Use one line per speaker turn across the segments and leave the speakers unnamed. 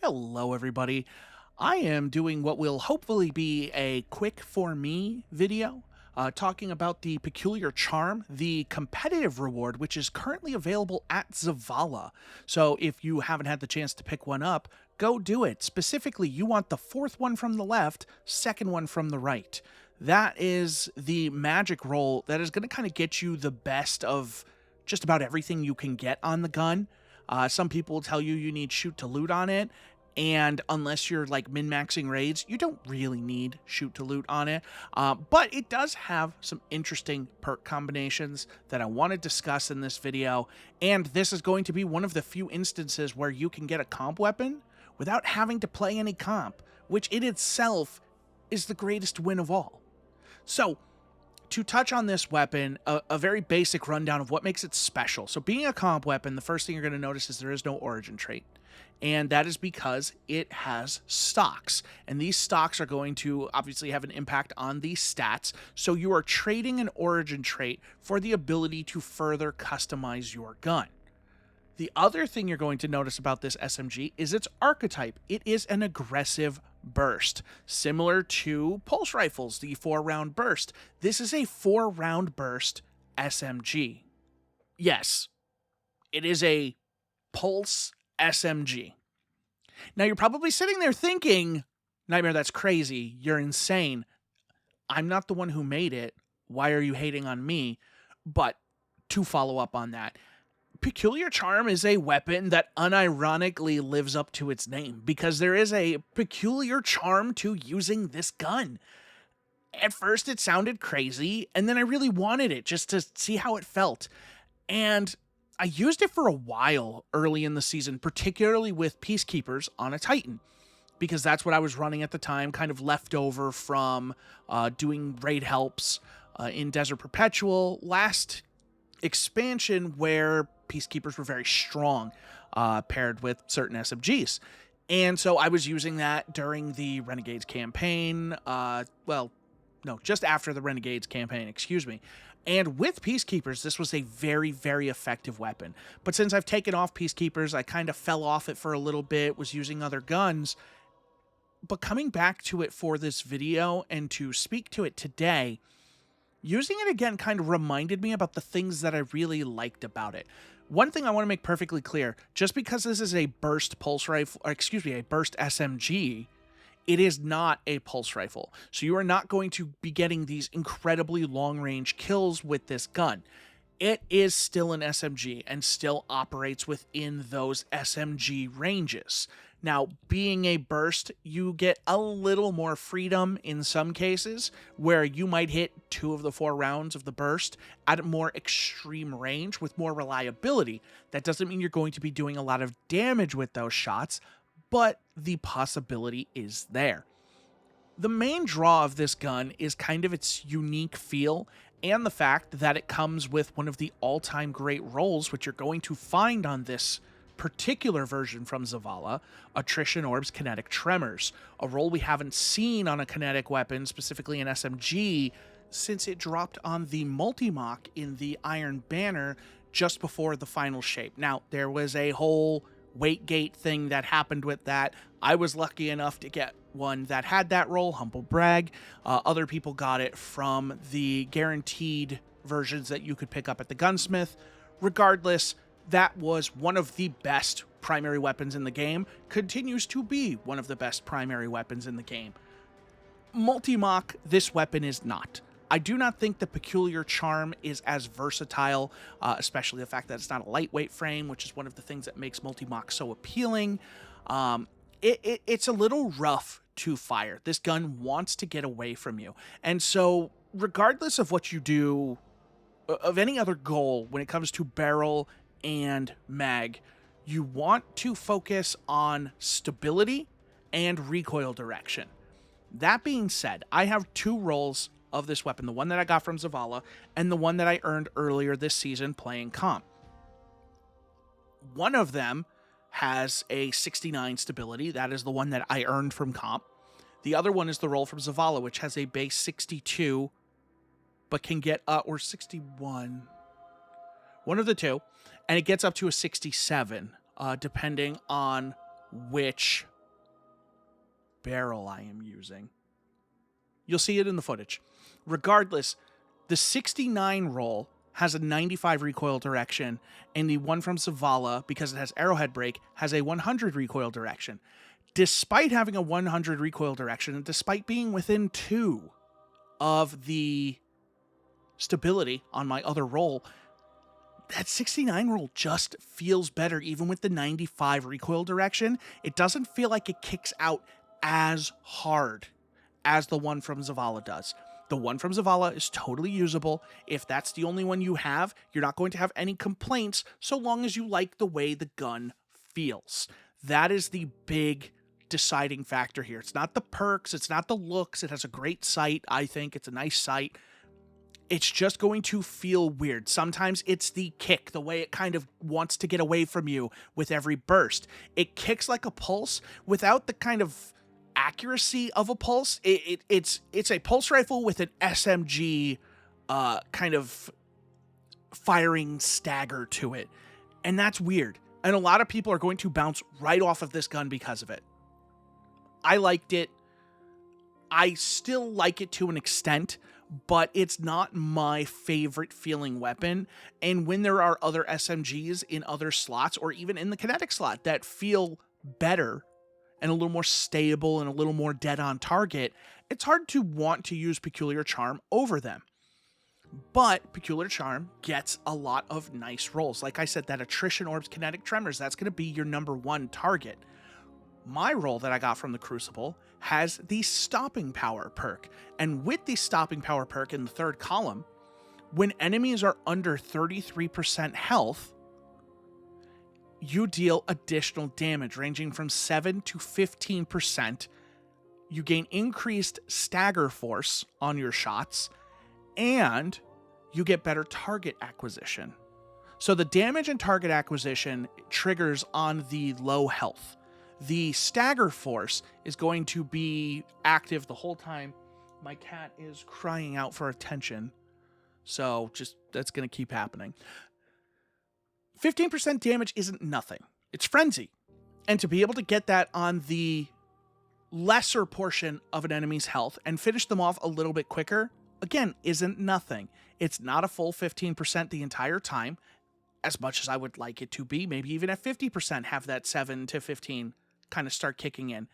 Hello, everybody. I am doing what will hopefully be a quick for me video, talking about the Peculiar Charm, the competitive reward, which is currently available at Zavala. So if you haven't had the chance to pick one up, go do it. Specifically, you want the fourth one from the left, second one from the right. That is the magic roll that is going to kind of get you the best of just about everything you can get on the gun. Some people will tell you need shoot to loot on it, and unless you're like min-maxing raids, you don't really need shoot to loot on it. But it does have some interesting perk combinations that I want to discuss in this video, and this is going to be one of the few instances where you can get a comp weapon without having to play any comp, which in itself is the greatest win of all. So, to touch on this weapon, a very basic rundown of what makes it special. So being a comp weapon, the first thing you're going to notice is there is no origin trait. And that is because it has stocks. And these stocks are going to obviously have an impact on these stats. So you are trading an origin trait for the ability to further customize your gun. The other thing you're going to notice about this SMG is its archetype. It is an aggressive burst, similar to pulse rifles, the 4-round burst. This is a 4-round burst SMG. Yes, it is a pulse SMG. Now you're probably sitting there thinking, Nightmare, that's crazy. You're insane. I'm not the one who made it. Why are you hating on me? But to follow up on that, Peculiar Charm is a weapon that unironically lives up to its name because there is a peculiar charm to using this gun. At first it sounded crazy, and then I really wanted it just to see how it felt. And I used it for a while early in the season, particularly with Peacekeepers on a Titan, because that's what I was running at the time, kind of left over from doing raid helps in Desert Perpetual last expansion, where Peacekeepers were very strong, paired with certain SMGs. And so I was using that during the Renegades campaign. Just after the Renegades campaign, excuse me. And with Peacekeepers, this was a very, very effective weapon. But since I've taken off Peacekeepers, I kind of fell off it for a little bit, was using other guns. But coming back to it for this video and to speak to it today, using it again kind of reminded me about the things that I really liked about it. One thing I want to make perfectly clear, just because this is a burst pulse rifle, a burst SMG, it is not a pulse rifle. So you are not going to be getting these incredibly long-range kills with this gun. It is still an SMG and still operates within those SMG ranges. Now, being a burst, you get a little more freedom in some cases, where you might hit 2 of the 4 rounds of the burst at a more extreme range with more reliability. That doesn't mean you're going to be doing a lot of damage with those shots, but the possibility is there. The main draw of this gun is kind of its unique feel and the fact that it comes with one of the all-time great rolls, which you're going to find on this particular version from Zavala, Attrition Orb's Kinetic Tremors, a roll we haven't seen on a kinetic weapon, specifically an SMG, since it dropped on the Multi-Mach in the Iron Banner just before the final shape. Now, there was a whole weight gate thing that happened with that. I was lucky enough to get one that had that roll, humble brag. Other people got it from the guaranteed versions that you could pick up at the gunsmith. Regardless, that was one of the best primary weapons in the game, continues to be one of the best primary weapons in the game. Multi-Mach, this weapon is not. I do not think the Peculiar Charm is as versatile, especially the fact that it's not a lightweight frame, which is one of the things that makes Multi-Mach so appealing. It's a little rough to fire. This gun wants to get away from you. And so, regardless of what you do, of any other goal when it comes to barrel and mag, you want to focus on stability and recoil direction. That being said, I have 2 rolls of this weapon, the one that I got from Zavala and the one that I earned earlier this season playing comp. One of them has a 69 stability. That is the one that I earned from comp. The other one is the roll from Zavala, which has a base 62, but can get or 61. One of the two. And it gets up to a 67, depending on which barrel I am using. You'll see it in the footage. Regardless, the 69 roll has a 95 recoil direction, and the one from Zavala, because it has arrowhead brake, has a 100 recoil direction. Despite having a 100 recoil direction, and despite being within 2 of the stability on my other roll, that 69 roll just feels better even with the 95 recoil direction. It doesn't feel like it kicks out as hard as the one from Zavala does. The one from Zavala is totally usable. If that's the only one you have, you're not going to have any complaints so long as you like the way the gun feels. That is the big deciding factor here. It's not the perks, it's not the looks. It has a great sight, I think. It's a nice sight. It's just going to feel weird. Sometimes it's the kick, the way it kind of wants to get away from you with every burst. It kicks like a pulse without the kind of accuracy of a pulse. It's a pulse rifle with an SMG kind of firing stagger to it. And that's weird. And a lot of people are going to bounce right off of this gun because of it. I liked it. I still like it to an extent, but it's not my favorite feeling weapon. And when there are other SMGs in other slots, or even in the kinetic slot, that feel better and a little more stable and a little more dead on target, it's hard to want to use Peculiar Charm over them. But Peculiar Charm gets a lot of nice rolls. Like I said, that Attrition Orb's Kinetic Tremors, that's going to be your number 1 target. My roll that I got from the Crucible has the Stopping Power perk. And with the Stopping Power perk in the 3rd column, when enemies are under 33% health, you deal additional damage ranging from 7 to 15%. You gain increased stagger force on your shots, and you get better target acquisition. So the damage and target acquisition triggers on the low health. The stagger force is going to be active the whole time. My cat is crying out for attention, so just that's going to keep happening. 15% damage isn't nothing. It's frenzy. And to be able to get that on the lesser portion of an enemy's health and finish them off a little bit quicker, again, isn't nothing. It's not a full 15% the entire time, as much as I would like it to be. Maybe even at 50% have that 7 to 15 kind of start kicking in.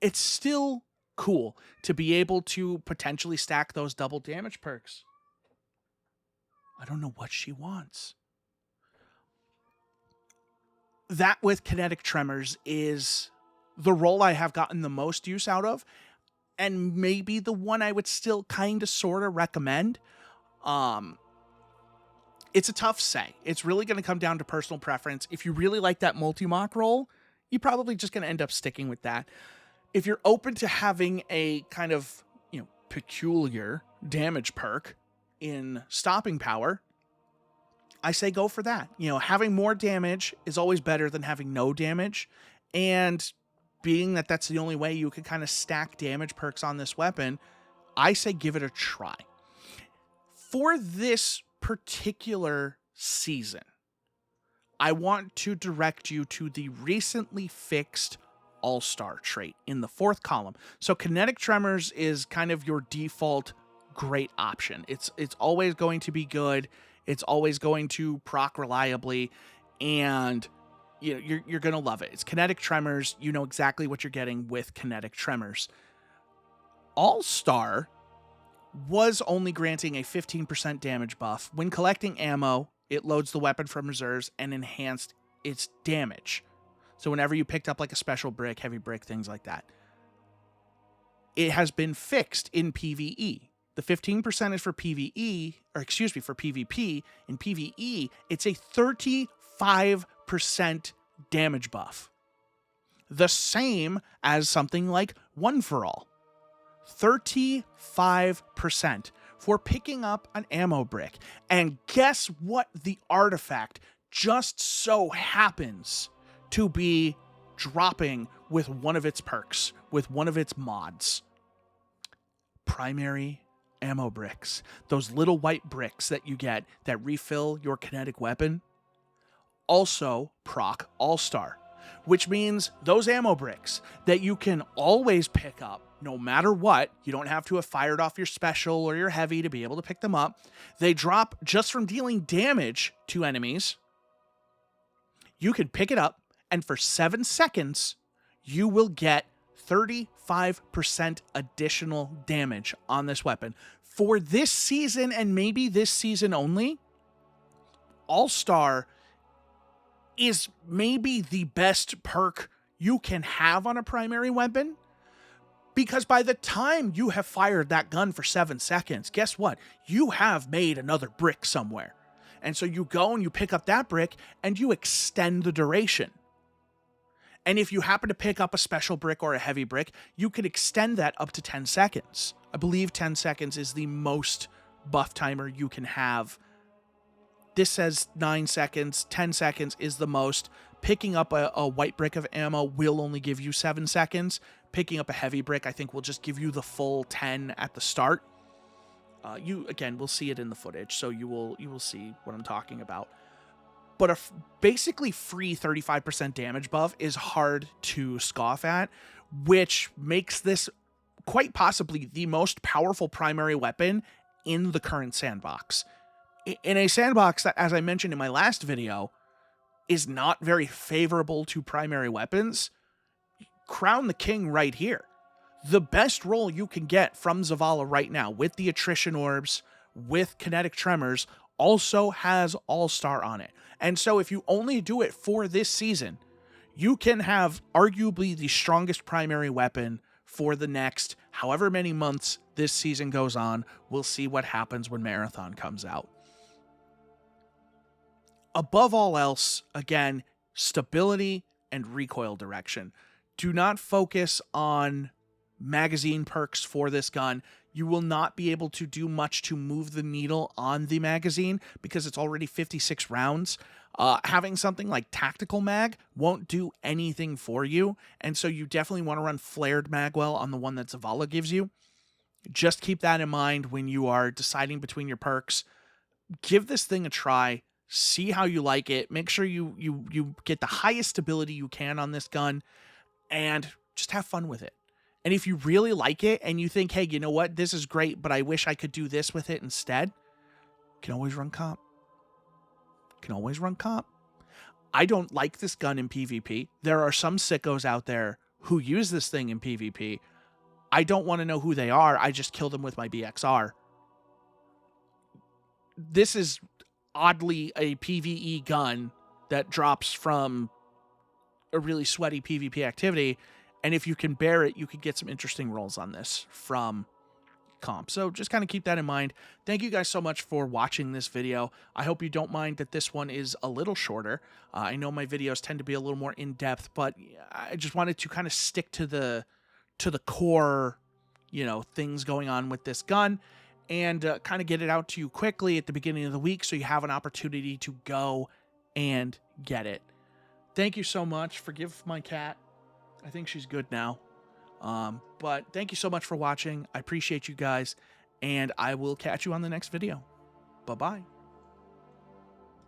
It's still cool to be able to potentially stack those double damage perks. I don't know what she wants. That with Kinetic Tremors is the role I have gotten the most use out of, and maybe the one I would still kind of sort of recommend. It's a tough say. It's really going to come down to personal preference. If you really like that multi-mock roll, you're probably just going to end up sticking with that. If you're open to having a kind of, peculiar damage perk in Stopping Power, I say go for that. Having more damage is always better than having no damage. And being that that's the only way you can kind of stack damage perks on this weapon, I say give it a try. For this particular season, I want to direct you to the recently fixed All-Star trait in the 4th column. So Kinetic Tremors is kind of your default great option. It's always going to be good. It's always going to proc reliably, and you're going to love it. It's Kinetic Tremors. You know exactly what you're getting with Kinetic Tremors. All-Star was only granting a 15% damage buff. When collecting ammo, it loads the weapon from reserves and enhanced its damage. So whenever you picked up like a special brick, heavy brick, things like that. It has been fixed in PvE. The 15% is for PvE, for PvP. In PvE, it's a 35% damage buff. The same as something like One For All. 35% for picking up an ammo brick. And guess what the artifact just so happens to be dropping with one of its perks, with one of its mods? Primary ammo bricks. Those little white bricks that you get that refill your kinetic weapon also proc All-Star. which means those ammo bricks that you can always pick up no matter what. You don't have to have fired off your special or your heavy to be able to pick them up. They drop just from dealing damage to enemies. You can pick it up, and for 7 seconds, you will get 35% additional damage on this weapon. For this season, and maybe this season only, All-Star is maybe the best perk you can have on a primary weapon, because by the time you have fired that gun for 7 seconds, guess what? You have made another brick somewhere. And so you go and you pick up that brick and you extend the duration. And if you happen to pick up a special brick or a heavy brick, you can extend that up to 10 seconds. I believe 10 seconds is the most buff timer you can have. This says 9 seconds, 10 seconds is the most. Picking up a white brick of ammo will only give you 7 seconds. Picking up a heavy brick, I think, will just give you the full 10 at the start. We'll see it in the footage, so you will see what I'm talking about. But a basically free 35% damage buff is hard to scoff at, which makes this quite possibly the most powerful primary weapon in the current sandbox. In a sandbox that, as I mentioned in my last video, is not very favorable to primary weapons, crown the king right here. The best roll you can get from Zavala right now, with the attrition orbs, with kinetic tremors, also has All-Star on it. And so if you only do it for this season, you can have arguably the strongest primary weapon for the next however many months this season goes on. We'll see what happens when Marathon comes out. Above all else, again, stability and recoil direction. Do not focus on magazine perks for this gun. You will not be able to do much to move the needle on the magazine because it's already 56 rounds. Having something like tactical mag won't do anything for you, and so you definitely want to run flared magwell on the one that Zavala gives you. Just keep that in mind when you are deciding between your perks. Give this thing a try. See how you like it. Make sure you get the highest stability you can on this gun, and just have fun with it. And if you really like it and you think, hey, you know what, this is great, but I wish I could do this with it instead, you can always run comp. I don't like this gun in PvP. There are some sickos out there who use this thing in PvP. I don't want to know who they are. I just kill them with my BXR. This is oddly a PvE gun that drops from a really sweaty PvP activity. And if you can bear it, you could get some interesting rolls on this from comp. So just kind of keep that in mind. Thank you guys so much for watching this video. I hope you don't mind that this one is a little shorter. I know my videos tend to be a little more in-depth, but I just wanted to kind of stick to the core, things going on with this gun, and kind of get it out to you quickly at the beginning of the week so you have an opportunity to go and get it. Thank you so much. Forgive my cat. I think she's good now. But thank you so much for watching. I appreciate you guys, and I will catch you on the next video. Bye-bye.